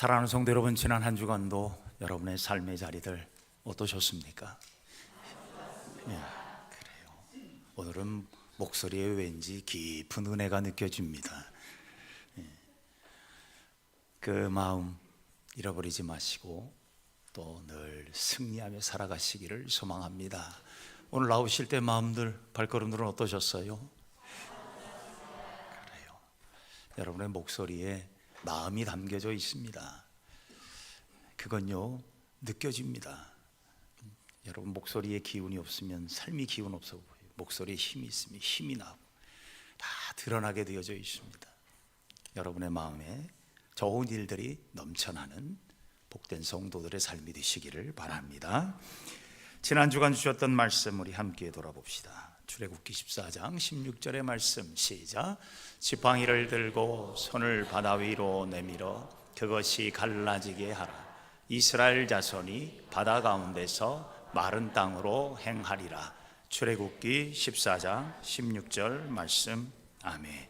사랑하는 성도 여러분, 지난 한 주간도 여러분의 삶의 자리들 어떠셨습니까? 그래요. 오늘은 목소리에 왠지 깊은 은혜가 느껴집니다. 그 마음 잃어버리지 마시고 또 늘 승리하며 살아가시기를 소망합니다. 오늘 나오실 때 마음들, 발걸음들은 어떠셨어요? 그래요. 여러분의 목소리에 마음이 담겨져 있습니다. 그건요, 느껴집니다. 여러분 목소리에 기운이 없으면 삶이 기운 없어 보여요. 목소리에 힘이 있으면 힘이 나고 다 드러나게 되어져 있습니다. 여러분의 마음에 좋은 일들이 넘쳐나는 복된 성도들의 삶이 되시기를 바랍니다. 지난 주간 주셨던 말씀 우리 함께 돌아봅시다. 출애굽기 14장 16절의 말씀 시작. 지팡이를 들고 손을 바다 위로 내밀어 그것이 갈라지게 하라. 이스라엘 자손이 바다 가운데서 마른 땅으로 행하리라. 출애굽기 14장 16절 말씀. 아멘.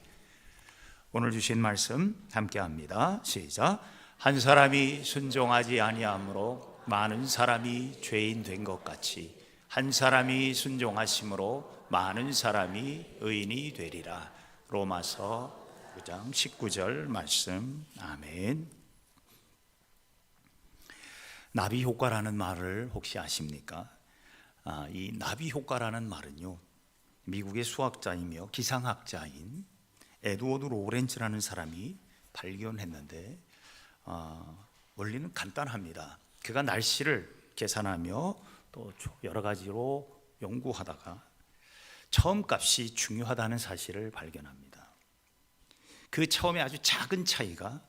오늘 주신 말씀 함께 합니다. 시작. 한 사람이 순종하지 아니함으로 많은 사람이 죄인 된 것 같이 한 사람이 순종하심으로 많은 사람이 의인이 되리라. 로마서 9장 19절 말씀. 아멘. 나비 효과라는 말을 혹시 아십니까? 이 나비 효과라는 말은요, 미국의 수학자이며 기상학자인 에드워드 로렌츠라는 사람이 발견했는데 원리는 간단합니다. 그가 날씨를 계산하며 또 여러 가지로 연구하다가 처음 값이 중요하다는 사실을 발견합니다. 그 처음에 아주 작은 차이가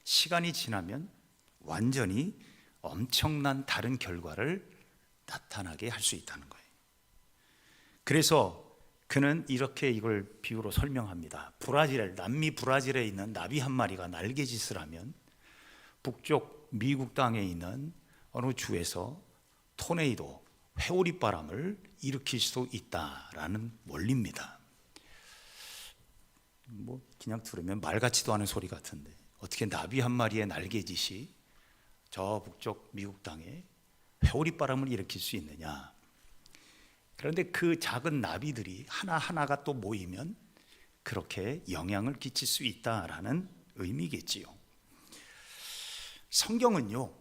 시간이 지나면 완전히 엄청난 다른 결과를 나타나게 할 수 있다는 거예요. 그래서 그는 이렇게 이걸 비유로 설명합니다. 남미 브라질에 있는 나비 한 마리가 날개짓을 하면 북쪽 미국 땅에 있는 어느 주에서 토네이도, 회오리 바람을 일으킬 수 있다라는 원리입니다. 뭐 그냥 들으면 말 같지도 않은 소리 같은데 어떻게 나비 한 마리의 날개짓이 저 북쪽 미국 땅에 회오리 바람을 일으킬 수 있느냐? 그런데 그 작은 나비들이 하나하나가 또 모이면 그렇게 영향을 끼칠 수 있다라는 의미겠지요. 성경은요,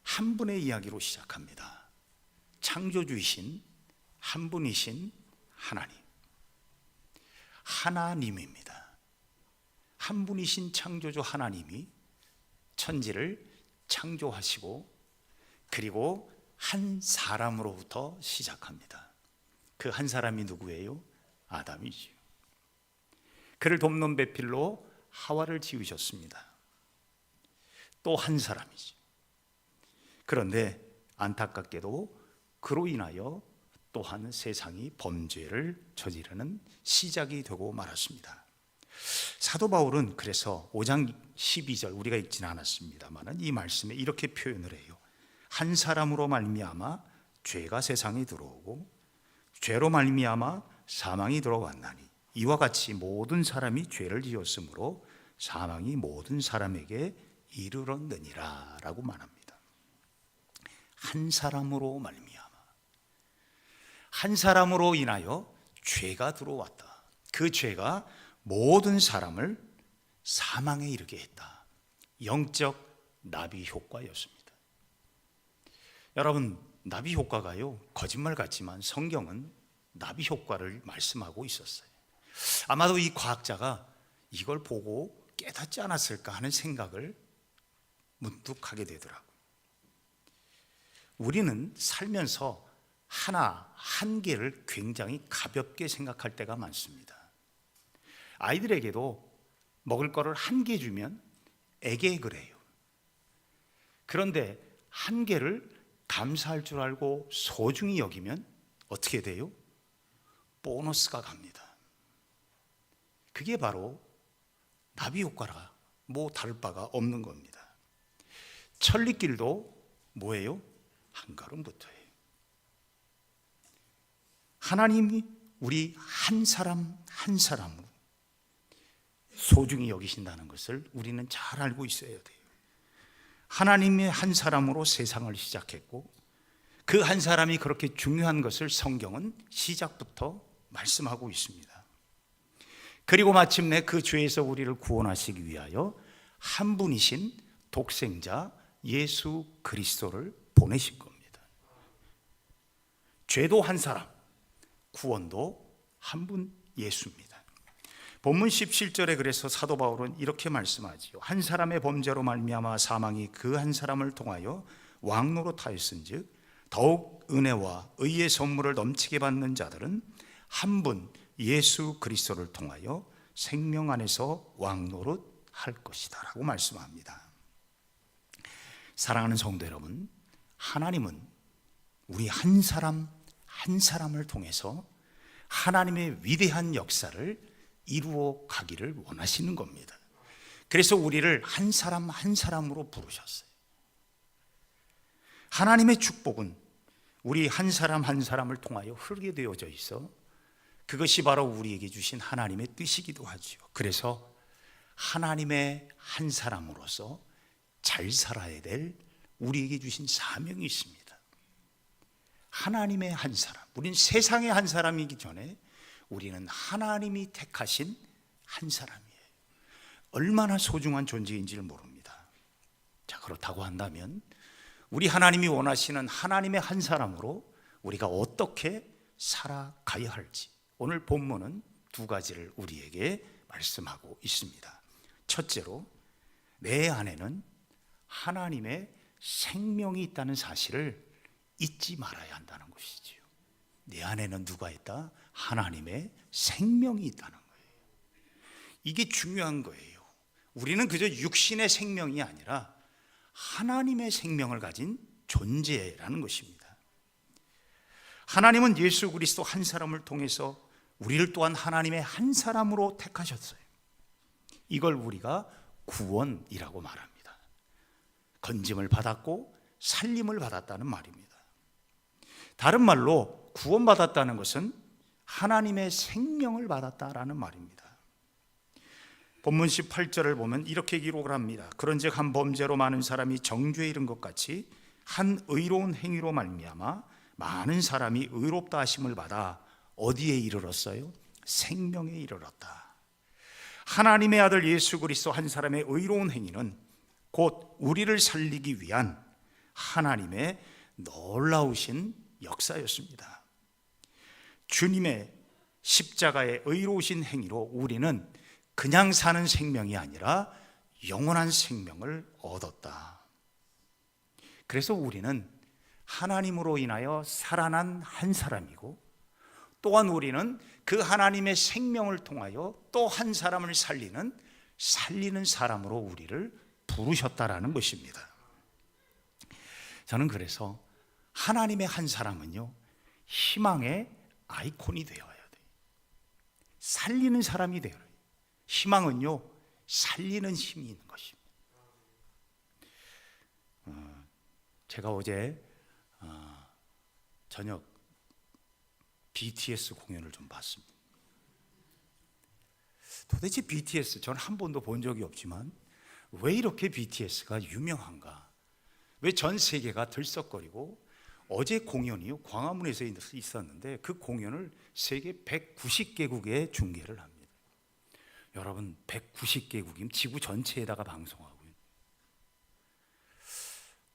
한 분의 이야기로 시작합니다. 창조주이신 한 분이신 하나님, 하나님입니다. 한 분이신 창조주 하나님이 천지를 창조하시고 그리고 한 사람으로부터 시작합니다. 그 한 사람이 누구예요? 아담이지요. 그를 돕는 배필로 하와를 지으셨습니다. 또 한 사람이죠. 그런데 안타깝게도 그로 인하여 또한 세상이 범죄를 저지르는 시작이 되고 말았습니다. 사도 바울은 그래서 5장 12절 우리가 읽지는 않았습니다만 이 말씀에 이렇게 표현을 해요. 한 사람으로 말미암아 죄가 세상에 들어오고 죄로 말미암아 사망이 들어왔나니 이와 같이 모든 사람이 죄를 지었으므로 사망이 모든 사람에게 이르렀느니라 라고 말합니다. 한 사람으로 말미암아, 한 사람으로 인하여 죄가 들어왔다. 그 죄가 모든 사람을 사망에 이르게 했다. 영적 나비 효과였습니다. 여러분, 나비 효과가요, 거짓말 같지만 성경은 나비 효과를 말씀하고 있었어요. 아마도 이 과학자가 이걸 보고 깨닫지 않았을까 하는 생각을 문득 하게 되더라고요. 우리는 살면서 한 개를 굉장히 가볍게 생각할 때가 많습니다. 아이들에게도 먹을 거를 한 개 주면 애계액을 해요. 그런데 한 개를 감사할 줄 알고 소중히 여기면 어떻게 돼요? 보너스가 갑니다. 그게 바로 나비 효과라 뭐 다를 바가 없는 겁니다. 천리길도 뭐예요? 한 걸음부터예요. 하나님이 우리 한 사람 한 사람으로 소중히 여기신다는 것을 우리는 잘 알고 있어야 돼요. 하나님의 한 사람으로 세상을 시작했고 그 한 사람이 그렇게 중요한 것을 성경은 시작부터 말씀하고 있습니다. 그리고 마침내 그 죄에서 우리를 구원하시기 위하여 한 분이신 독생자 예수 그리스도를 보내신 겁니다. 죄도 한 사람, 구원도 한 분 예수입니다. 본문 17절에 그래서 사도 바울은 이렇게 말씀하지요. 한 사람의 범죄로 말미암아 사망이 그 한 사람을 통하여 왕노릇하였은즉 더욱 은혜와 의의 선물을 넘치게 받는 자들은 한 분 예수 그리스도를 통하여 생명 안에서 왕노릇할 것이다 라고 말씀합니다. 사랑하는 성도 여러분, 하나님은 우리 한 사람 한 사람을 통해서 하나님의 위대한 역사를 이루어 가기를 원하시는 겁니다. 그래서 우리를 한 사람 한 사람으로 부르셨어요. 하나님의 축복은 우리 한 사람 한 사람을 통하여 흐르게 되어져 있어 그것이 바로 우리에게 주신 하나님의 뜻이기도 하죠. 그래서 하나님의 한 사람으로서 잘 살아야 될 우리에게 주신 사명이 있습니다. 하나님의 한 사람, 우리는 세상의 한 사람이기 전에 우리는 하나님이 택하신 한 사람이에요. 얼마나 소중한 존재인지를 모릅니다. 자, 그렇다고 한다면 우리 하나님이 원하시는 하나님의 한 사람으로 우리가 어떻게 살아가야 할지 오늘 본문은 두 가지를 우리에게 말씀하고 있습니다. 첫째로, 내 안에는 하나님의 생명이 있다는 사실을 잊지 말아야 한다는 것이지요. 내 안에는 누가 있다? 하나님의 생명이 있다는 거예요. 이게 중요한 거예요. 우리는 그저 육신의 생명이 아니라 하나님의 생명을 가진 존재라는 것입니다. 하나님은 예수 그리스도 한 사람을 통해서 우리를 또한 하나님의 한 사람으로 택하셨어요. 이걸 우리가 구원이라고 말합니다. 건짐을 받았고 살림을 받았다는 말입니다. 다른 말로 구원받았다는 것은 하나님의 생명을 받았다라는 말입니다. 본문 18절을 보면 이렇게 기록을 합니다. 그런즉 한 범죄로 많은 사람이 정죄에 이른 것 같이 한 의로운 행위로 말미암아 많은 사람이 의롭다 하심을 받아 어디에 이르렀어요? 생명에 이르렀다. 하나님의 아들 예수 그리스도 한 사람의 의로운 행위는 곧 우리를 살리기 위한 하나님의 놀라우신 역사였습니다. 주님의 십자가의 의로우신 행위로 우리는 그냥 사는 생명이 아니라 영원한 생명을 얻었다. 그래서 우리는 하나님으로 인하여 살아난 한 사람이고 또한 우리는 그 하나님의 생명을 통하여 또 한 사람을 살리는 사람으로 우리를 부르셨다라는 것입니다. 저는 그래서 하나님의 한 사람은요, 희망의 아이콘이 되어야 돼요. 살리는 사람이 되어야 돼요. 희망은요, 살리는 힘이 있는 것입니다. 제가 어제 저녁 BTS 공연을 좀 봤습니다. 도대체 BTS 저는 한 번도 본 적이 없지만 왜 이렇게 BTS가 유명한가? 왜 전 세계가 들썩거리고 어제 공연이요 광화문에서 있었는데 그 공연을 세계 190개국에 중계를 합니다. 여러분 190개국이면 지구 전체에다가 방송하고요.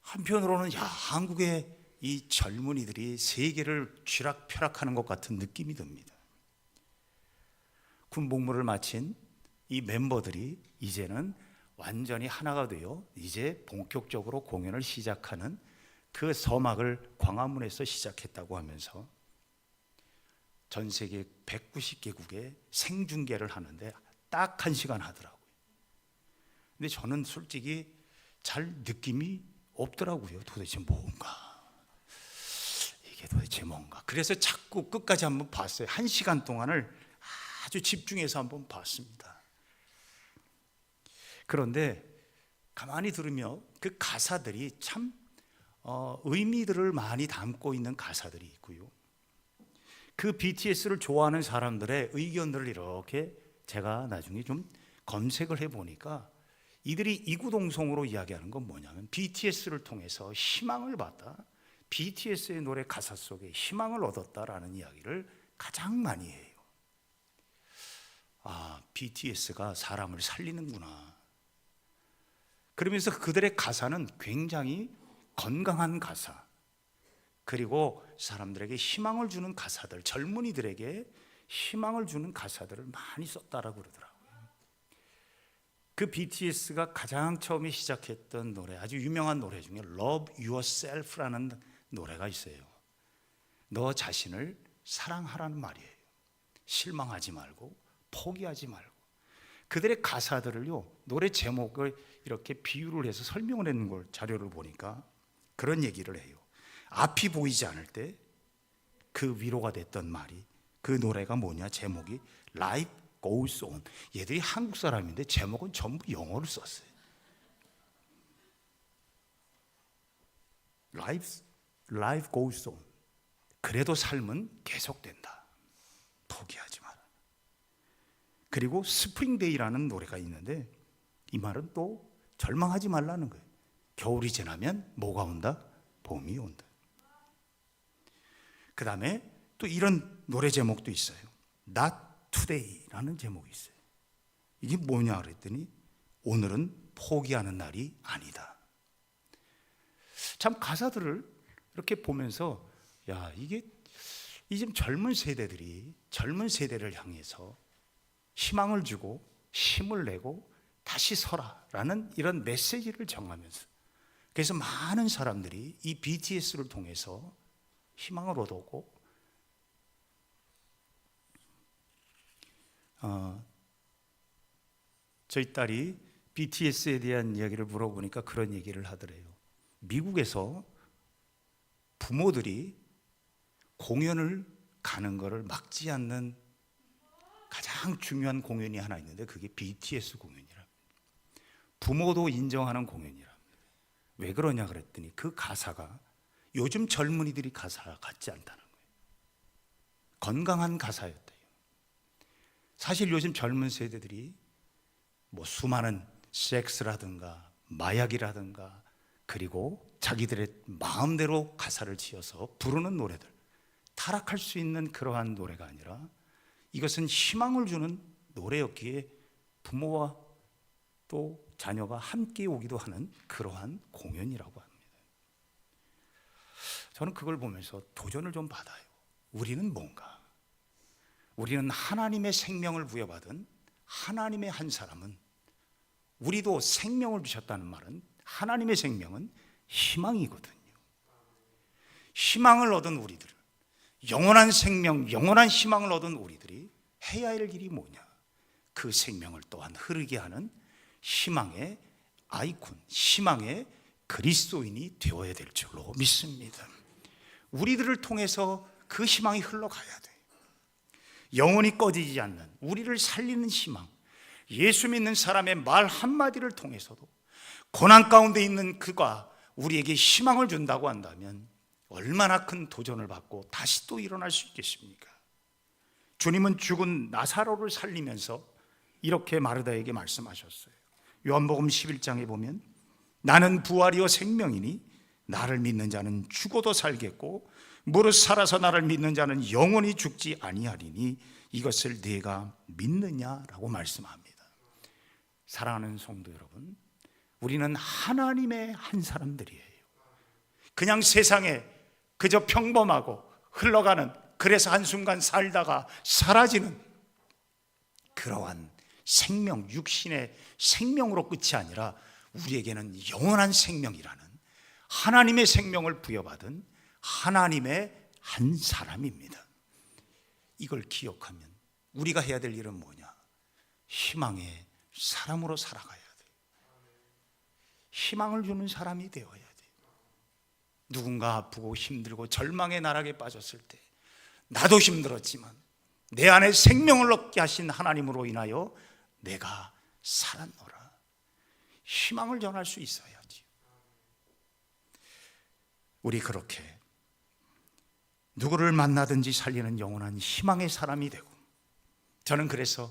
한편으로는 한국의 이 젊은이들이 세계를 쥐락펴락하는 것 같은 느낌이 듭니다. 군복무를 마친 이 멤버들이 이제는 완전히 하나가 되어 이제 본격적으로 공연을 시작하는 그 서막을 광화문에서 시작했다고 하면서 전 세계 190개국에 생중계를 하는데 딱 1시간 하더라고요. 근데 저는 솔직히 잘 느낌이 없더라고요. 도대체 뭔가, 이게 도대체 뭔가. 그래서 자꾸 끝까지 한번 봤어요. 1시간 동안을 아주 집중해서 한번 봤습니다. 그런데 가만히 들으며 그 가사들이 참 의미들을 많이 담고 있는 가사들이 있고요. 그 BTS를 좋아하는 사람들의 의견들을 이렇게 제가 나중에 좀 검색을 해보니까 이들이 이구동성으로 이야기하는 건 뭐냐면 BTS를 통해서 희망을 받다, BTS의 노래 가사 속에 희망을 얻었다라는 이야기를 가장 많이 해요. 아, BTS가 사람을 살리는구나. 그러면서 그들의 가사는 굉장히 건강한 가사, 그리고 사람들에게 희망을 주는 가사들, 젊은이들에게 희망을 주는 가사들을 많이 썼다라고 그러더라고요. 그 BTS가 가장 처음에 시작했던 노래, 아주 유명한 노래 중에 Love Yourself라는 노래가 있어요. 너 자신을 사랑하라는 말이에요. 실망하지 말고 포기하지 말고. 그들의 가사들을요, 노래 제목을 이렇게 비유를 해서 설명을 했는 걸 자료를 보니까 그런 얘기를 해요. 앞이 보이지 않을 때 그 위로가 됐던 말이, 그 노래가 뭐냐, 제목이 Life Goes On. 얘들이 한국 사람인데 제목은 전부 영어를 썼어요. Life Goes On. 그래도 삶은 계속된다. 포기하지 마라. 그리고 스프링데이라는 노래가 있는데 이 말은 또 절망하지 말라는 거예요. 겨울이 지나면 뭐가 온다? 봄이 온다. 그 다음에 또 이런 노래 제목도 있어요. Not Today라는 제목이 있어요. 이게 뭐냐 그랬더니 오늘은 포기하는 날이 아니다. 참 가사들을 이렇게 보면서 야, 이게 이제 젊은 세대들이 젊은 세대를 향해서 희망을 주고 힘을 내고 다시 서라라는 이런 메시지를 정하면서, 그래서 많은 사람들이 이 BTS를 통해서 희망을 얻었고, 저희 딸이 BTS에 대한 이야기를 물어보니까 그런 얘기를 하더래요. 미국에서 부모들이 공연을 가는 것을 막지 않는 가장 중요한 공연이 하나 있는데 그게 BTS 공연이랍니다. 부모도 인정하는 공연이랍니다. 왜 그러냐 그랬더니 그 가사가 요즘 젊은이들이 가사 같지 않다는 거예요. 건강한 가사였대요. 사실 요즘 젊은 세대들이 뭐 수많은 섹스라든가 마약이라든가 그리고 자기들의 마음대로 가사를 지어서 부르는 노래들, 타락할 수 있는 그러한 노래가 아니라 이것은 희망을 주는 노래였기에 부모와 또 자녀가 함께 오기도 하는 그러한 공연이라고 합니다. 저는 그걸 보면서 도전을 좀 받아요. 우리는 뭔가? 우리는 하나님의 생명을 부여받은 하나님의 한 사람은, 우리도 생명을 주셨다는 말은 하나님의 생명은 희망이거든요. 희망을 얻은 우리들, 영원한 생명, 영원한 희망을 얻은 우리들이 해야 할 일이 뭐냐? 그 생명을 또한 흐르게 하는 희망의 아이콘, 희망의 그리스도인이 되어야 될 줄로 믿습니다. 우리들을 통해서 그 희망이 흘러가야 돼요. 영원히 꺼지지 않는 우리를 살리는 희망, 예수 믿는 사람의 말 한마디를 통해서도 고난 가운데 있는 그가 우리에게 희망을 준다고 한다면 얼마나 큰 도전을 받고 다시 또 일어날 수 있겠습니까? 주님은 죽은 나사로를 살리면서 이렇게 마르다에게 말씀하셨어요. 요한복음 11장에 보면 나는 부활이요 생명이니 나를 믿는 자는 죽어도 살겠고 무릇 살아서 나를 믿는 자는 영원히 죽지 아니하리니 이것을 네가 믿느냐라고 말씀합니다. 사랑하는 성도 여러분, 우리는 하나님의 한 사람들이에요. 그냥 세상에 그저 평범하고 흘러가는, 그래서 한순간 살다가 사라지는 그러한 생명, 육신의 생명으로 끝이 아니라 우리에게는 영원한 생명이라는 하나님의 생명을 부여받은 하나님의 한 사람입니다. 이걸 기억하면 우리가 해야 될 일은 뭐냐? 희망의 사람으로 살아가야 돼요. 희망을 주는 사람이 되어야 돼요. 누군가 아프고 힘들고 절망의 나락에 빠졌을 때 나도 힘들었지만 내 안에 생명을 얻게 하신 하나님으로 인하여 내가 살았노라. 희망을 전할 수 있어야지. 우리 그렇게 누구를 만나든지 살리는 영원한 희망의 사람이 되고, 저는 그래서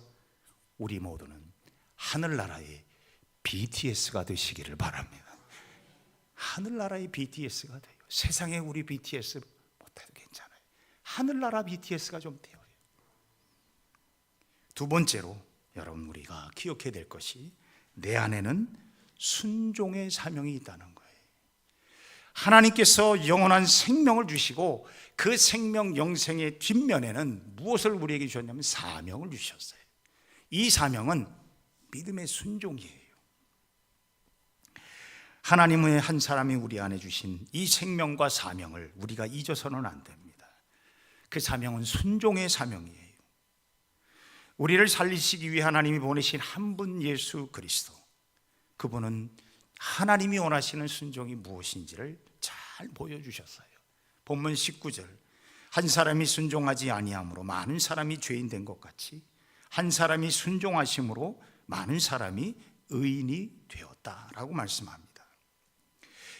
우리 모두는 하늘나라의 BTS가 되시기를 바랍니다. 하늘나라의 BTS가 돼요. 세상에 우리 BTS 못해도 괜찮아요. 하늘나라 BTS가 좀 돼요. 두 번째로 여러분 우리가 기억해야 될 것이 내 안에는 순종의 사명이 있다는 거예요. 하나님께서 영원한 생명을 주시고 그 생명 영생의 뒷면에는 무엇을 우리에게 주셨냐면 사명을 주셨어요. 이 사명은 믿음의 순종이에요. 하나님의 한 사람이 우리 안에 주신 이 생명과 사명을 우리가 잊어서는 안 됩니다. 그 사명은 순종의 사명이에요. 우리를 살리시기 위해 하나님이 보내신 한 분 예수 그리스도, 그분은 하나님이 원하시는 순종이 무엇인지를 잘 보여주셨어요. 본문 19절, 한 사람이 순종하지 아니함으로 많은 사람이 죄인 된 것 같이 한 사람이 순종하심으로 많은 사람이 의인이 되었다라고 말씀합니다.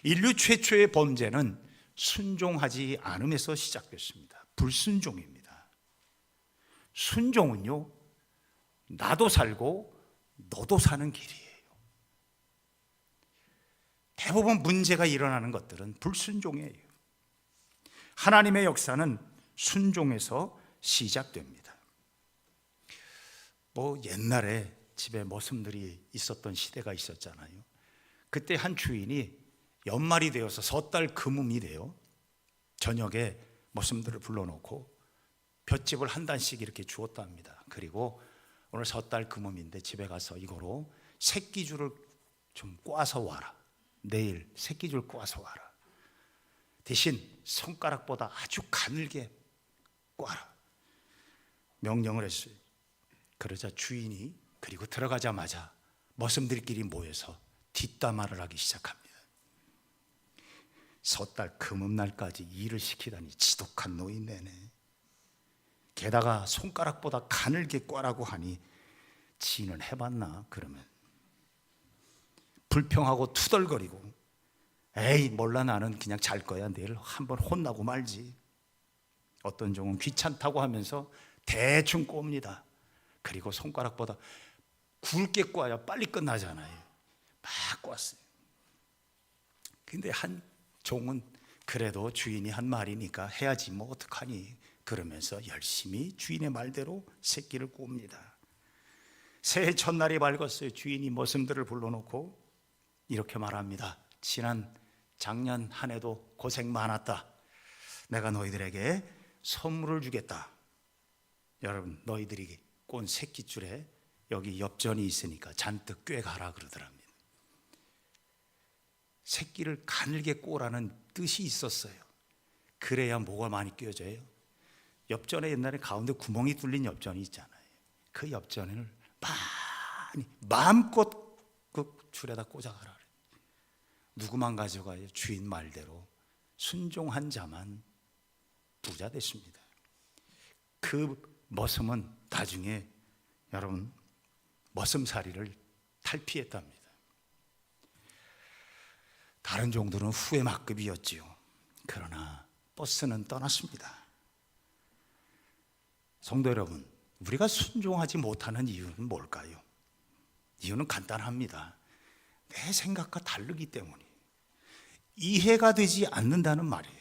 인류 최초의 범죄는 순종하지 않음에서 시작됐습니다. 불순종입니다. 순종은요, 나도 살고 너도 사는 길이에요. 대부분 문제가 일어나는 것들은 불순종이에요. 하나님의 역사는 순종에서 시작됩니다. 옛날에 집에 머슴들이 있었던 시대가 있었잖아요. 그때 한 주인이 연말이 되어서 섣달 금음이 돼요. 저녁에 머슴들을 불러놓고 볏짚을 한 단씩 이렇게 주었답니다. 그리고 오늘 섣달 금음인데 집에 가서 이거로 새끼줄을 좀 꽈서 와라. 내일 새끼줄 꽈서 와라. 대신 손가락보다 아주 가늘게 꽈라. 명령을 했어요. 그러자 주인이 그리고 들어가자마자 머슴들끼리 모여서 뒷담화를 하기 시작합니다. 섣달 금음날까지 일을 시키다니 지독한 노인네네. 게다가 손가락보다 가늘게 꽈라고 하니 지는 해봤나? 그러면 불평하고 투덜거리고 에이 몰라 나는 그냥 잘 거야. 내일 한번 혼나고 말지. 어떤 종은 귀찮다고 하면서 대충 꼽니다. 그리고 손가락보다 굵게 꽈야 빨리 끝나잖아요. 막 꽈어요. 근데 한 종은 그래도 주인이 한 말이니까 해야지 뭐 어떡하니 그러면서 열심히 주인의 말대로 새끼를 꼽니다. 새해 첫날이 밝았어요. 주인이 머슴들을 불러놓고 이렇게 말합니다. 지난 작년 한 해도 고생 많았다. 내가 너희들에게 선물을 주겠다. 여러분 너희들이 꼰 새끼줄에 여기 엽전이 있으니까 잔뜩 꿰가라 그러더랍니다. 새끼를 가늘게 꼬라는 뜻이 있었어요. 그래야 뭐가 많이 꿰져요. 엽전에 옛날에 가운데 구멍이 뚫린 엽전이 있잖아요. 그 엽전을 많이 마음껏 그 줄에다 꽂아가라. 누구만 가져가요? 주인 말대로 순종한 자만 부자 됐습니다. 그 머슴은 나중에 여러분 머슴살이를 탈피했답니다. 다른 종들은 후회 막급이었지요. 그러나 버스는 떠났습니다. 성도 여러분, 우리가 순종하지 못하는 이유는 뭘까요? 이유는 간단합니다. 내 생각과 다르기 때문이에요. 이해가 되지 않는다는 말이에요.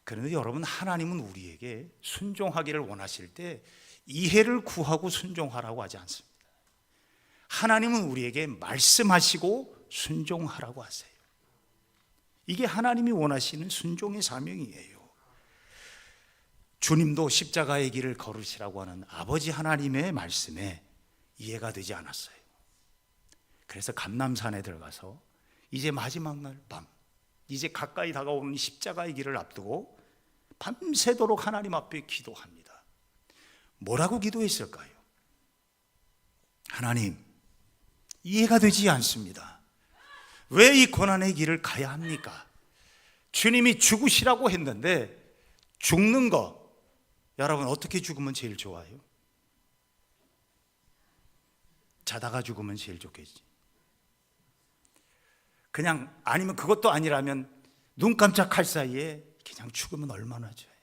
그런데 여러분, 하나님은 우리에게 순종하기를 원하실 때 이해를 구하고 순종하라고 하지 않습니다. 하나님은 우리에게 말씀하시고 순종하라고 하세요. 이게 하나님이 원하시는 순종의 사명이에요. 주님도 십자가의 길을 걸으시라고 하는 아버지 하나님의 말씀에 이해가 되지 않았어요. 그래서 감람산에 들어가서 이제 마지막 날 밤, 이제 가까이 다가오는 십자가의 길을 앞두고 밤새도록 하나님 앞에 기도합니다. 뭐라고 기도했을까요? 하나님, 이해가 되지 않습니다. 왜 이 고난의 길을 가야 합니까? 주님이 죽으시라고 했는데 죽는 거, 여러분 어떻게 죽으면 제일 좋아요? 자다가 죽으면 제일 좋겠지. 그냥 아니면 그것도 아니라면 눈 깜짝할 사이에 그냥 죽으면 얼마나 좋아요.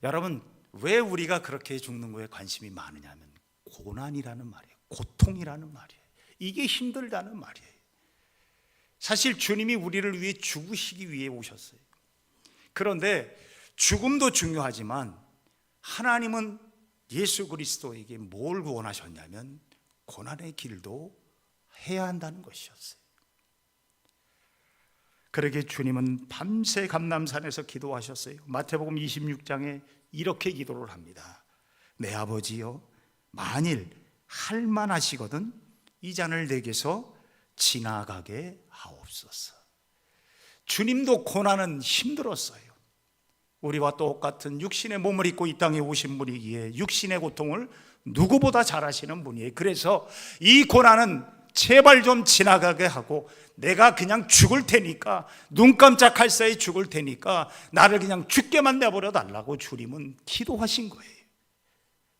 여러분, 왜 우리가 그렇게 죽는 거에 관심이 많으냐면 고난이라는 말이에요. 고통이라는 말이에요. 이게 힘들다는 말이에요. 사실 주님이 우리를 위해 죽으시기 위해 오셨어요. 그런데 죽음도 중요하지만 하나님은 예수 그리스도에게 뭘 원하셨냐면 고난의 길도 해야 한다는 것이었어요. 그러기에 주님은 밤새 감람산에서 기도하셨어요. 마태복음 26장에 이렇게 기도를 합니다. 내 아버지여, 만일 할만하시거든 이 잔을 내게서 지나가게 하옵소서. 주님도 고난은 힘들었어요. 우리와 똑같은 육신의 몸을 입고 이 땅에 오신 분이기에 육신의 고통을 누구보다 잘 아시는 분이에요. 그래서 이 고난은 제발 좀 지나가게 하고 내가 그냥 죽을 테니까, 눈 깜짝할 사이 죽을 테니까 나를 그냥 죽게만 내버려 달라고 주님은 기도하신 거예요.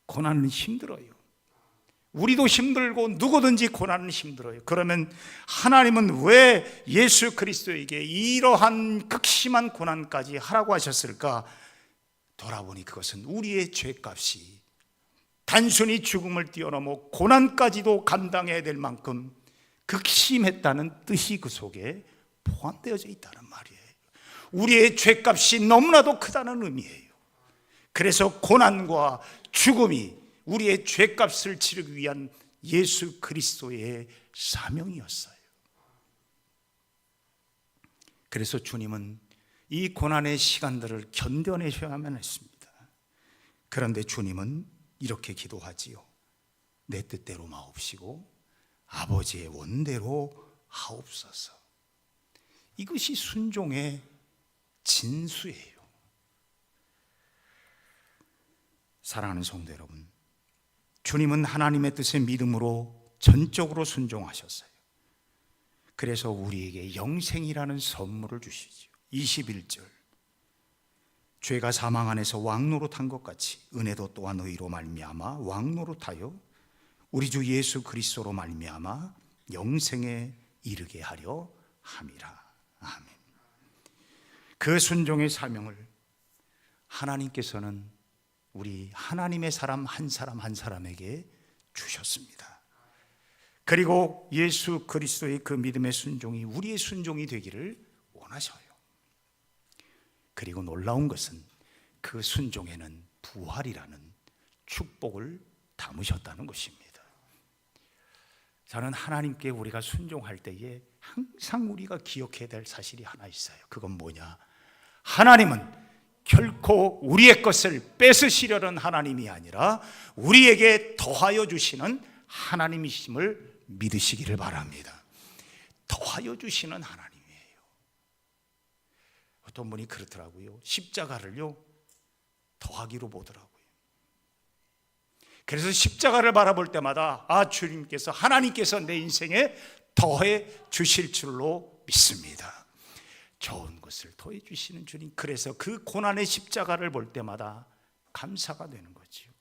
고난은 힘들어요. 우리도 힘들고 누구든지 고난은 힘들어요. 그러면 하나님은 왜 예수 그리스도에게 이러한 극심한 고난까지 하라고 하셨을까? 돌아보니 그것은 우리의 죄값이 단순히 죽음을 뛰어넘어 고난까지도 감당해야 될 만큼 극심했다는 뜻이 그 속에 포함되어져 있다는 말이에요. 우리의 죄값이 너무나도 크다는 의미예요. 그래서 고난과 죽음이 우리의 죄값을 치르기 위한 예수 그리스도의 사명이었어요. 그래서 주님은 이 고난의 시간들을 견뎌내셔야만 했습니다. 그런데 주님은 이렇게 기도하지요. 내 뜻대로 마옵시고 아버지의 원대로 하옵소서. 이것이 순종의 진수예요. 사랑하는 성도 여러분, 주님은 하나님의 뜻에 믿음으로 전적으로 순종하셨어요. 그래서 우리에게 영생이라는 선물을 주시죠. 21절, 죄가 사망 안에서 왕노릇한 것 같이 은혜도 또한 의로 말미암아 왕노릇하여 우리 주 예수 그리스도로 말미암아 영생에 이르게 하려 함이라. 아멘. 그 순종의 사명을 하나님께서는 우리 하나님의 사람 한 사람 한 사람에게 주셨습니다. 그리고 예수 그리스도의 그 믿음의 순종이 우리의 순종이 되기를 원하셔요. 그리고 놀라운 것은 그 순종에는 부활이라는 축복을 담으셨다는 것입니다. 저는 하나님께 우리가 순종할 때에 항상 우리가 기억해야 될 사실이 하나 있어요. 그건 뭐냐? 하나님은 결코 우리의 것을 뺏으시려는 하나님이 아니라 우리에게 더하여 주시는 하나님이심을 믿으시기를 바랍니다. 더하여 주시는 하나님이에요. 어떤 분이 그렇더라고요. 십자가를요 더하기로 보더라고요. 그래서 십자가를 바라볼 때마다 주님께서, 하나님께서 내 인생에 더해 주실 줄로 믿습니다. 좋은 것을 더해 주시는 주님. 그래서 그 고난의 십자가를 볼 때마다 감사가 되는 거지요.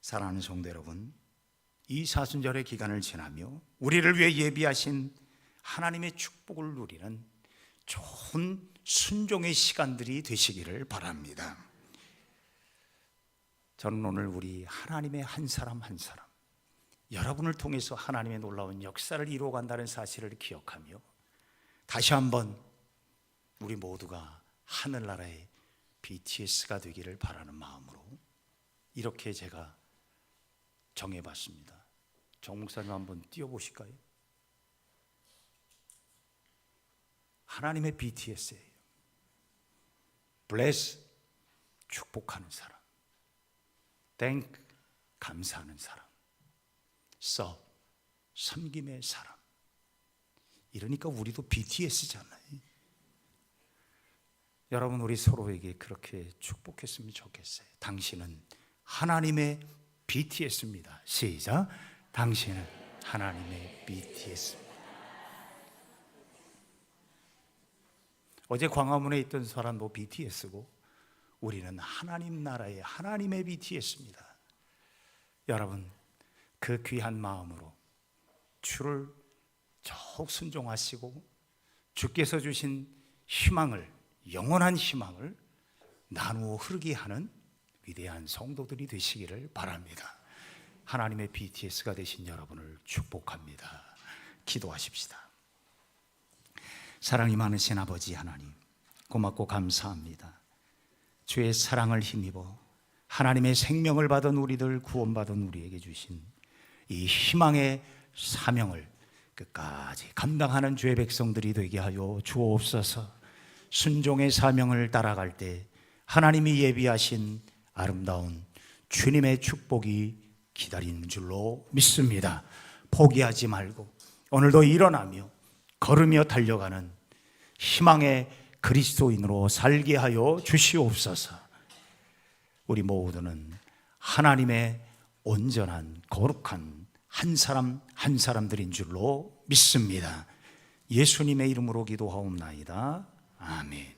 사랑하는 성도 여러분, 이 사순절의 기간을 지나며 우리를 위해 예비하신 하나님의 축복을 누리는 좋은 순종의 시간들이 되시기를 바랍니다. 저는 오늘 우리 하나님의 한 사람 한 사람, 여러분을 통해서 하나님의 놀라운 역사를 이루어간다는 사실을 기억하며 다시 한번 우리 모두가 하늘나라의 BTS가 되기를 바라는 마음으로 이렇게 제가 정해봤습니다. 정 목사님 한번 띄워보실까요? 하나님의 BTS예요. Bless, 축복하는 사람. Thank, 감사하는 사람. Serve, 섬김의 사람. 이러니까 우리도 BTS잖아요. 여러분, 우리 서로에게 그렇게 축복했으면 좋겠어요. 당신은 하나님의 BTS입니다. 시작. 당신은 하나님의 BTS입니다. 어제 광화문에 있던 사람도 BTS고 우리는 하나님 나라의 하나님의 BTS입니다. 여러분, 그 귀한 마음으로 주를 쭉 순종하시고 주께서 주신 희망을, 영원한 희망을 나누어 흐르게 하는 위대한 성도들이 되시기를 바랍니다. 하나님의 BTS가 되신 여러분을 축복합니다. 기도하십시다. 사랑이 많으신 아버지 하나님, 고맙고 감사합니다. 주의 사랑을 힘입어 하나님의 생명을 받은 우리들, 구원받은 우리에게 주신 이 희망의 사명을 끝까지 감당하는 주의 백성들이 되게 하여 주옵소서. 순종의 사명을 따라갈 때 하나님이 예비하신 아름다운 주님의 축복이 기다리는 줄로 믿습니다. 포기하지 말고 오늘도 일어나며 걸으며 달려가는 희망의 그리스도인으로 살게 하여 주시옵소서. 우리 모두는 하나님의 온전한 거룩한 한 사람 한 사람들인 줄로 믿습니다. 예수님의 이름으로 기도하옵나이다. 아멘.